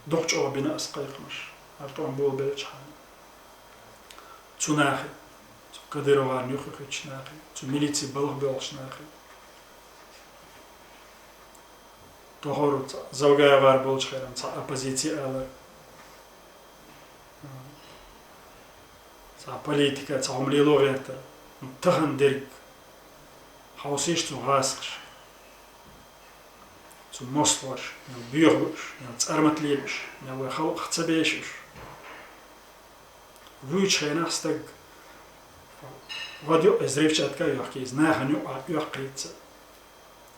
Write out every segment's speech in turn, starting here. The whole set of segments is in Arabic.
دوغچو بنا اسقيقمش ارتون بول بلچ تناخي كديروغان يخو تشناخي تو ميليتي بلغ بلشناخي تهورت زوجة غار بولش خيرا تا оппозиция على تا политика تا عمليلوغيتا تخن ديرك حوسيش تو غاسقش تو مصلش بيغوش تسرمت ليبش نو خلق تبيشش ويش خينا استق غاديو ازريفشات كا يحكي زناهنو يحقيت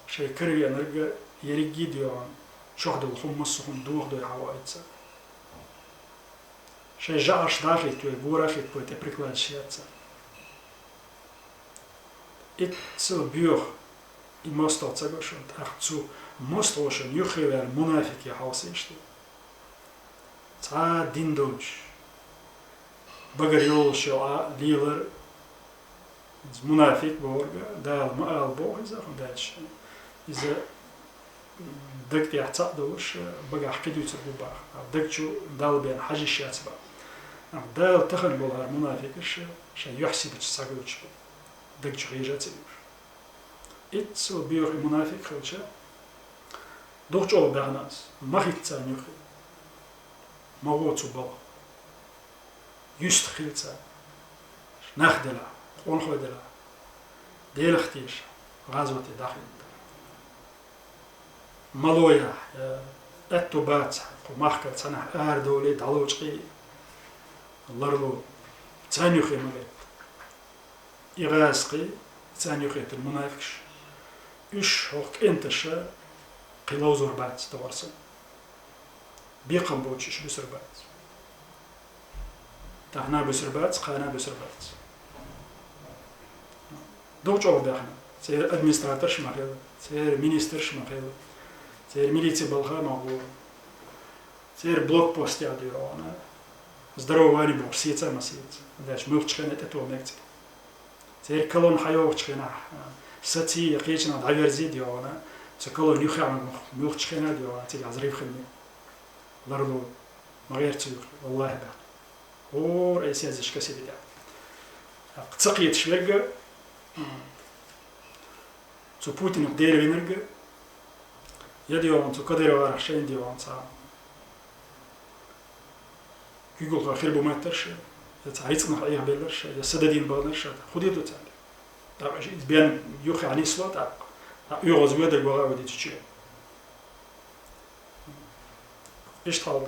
شي كري انرجا يريجي ديوان شهد الخمس هم دوغ دو عوائدsa شي جاش داخل تو بورافيت بوت بريكلاد شياتsa ات سو بيوغ يمستو تسغوشن تاخصو مستوشن يخير منافق يحوسيشتي تا ديندوج بغريول شو ليلر منافق بورغا دال ما البوغ اذا خداش اذا دك يعتقدوش بقى حكيتو تبوبا دكشو دال بين حاجه شاتبا دال تخن بولار منافقش شي يحسب تساغوش دكشو هيجاتي اتسو بيور منافق خلشا دوغچو باناس ماخيتسا نيوخي موغوتو بال يستخيلتسا ناخدلا اونخدلا ديلختيش غازوتي داخل مالويا اتوبات وماخكل تنح اردولي دالوچقي لرلو تانيوخي مغيت إغاسقي تانيوخي المنافقش إش هوك انتشا قلوزور بات تورسن بيقم بوتشش بسربات تاحنا بسربات قانا بسربات دوچو داحنا سير ادمنستراتور شمخيل سير مينستر شمخيل سير ميليتي بالخا مغور سير بلوك بوست ياديرونا здорование боксица масица даш мылчканет это умекти сер колон хайовчкана сати якична даверзи диона се колон юхам мылчкана диона ти азрифхни ларло магерти والله ба اور اسيازش كسيدا قتقيت شويغ تو بوتين دير وينرغ يديون تو كدير ورا شين ديون صا يقول خير بماترش يتعيطنا عليها بلش يسددين بالنش خدي دو تاع طبعا بيان يوخي عليه صوت يغز ويدر بغا ودي تشي ايش تحاول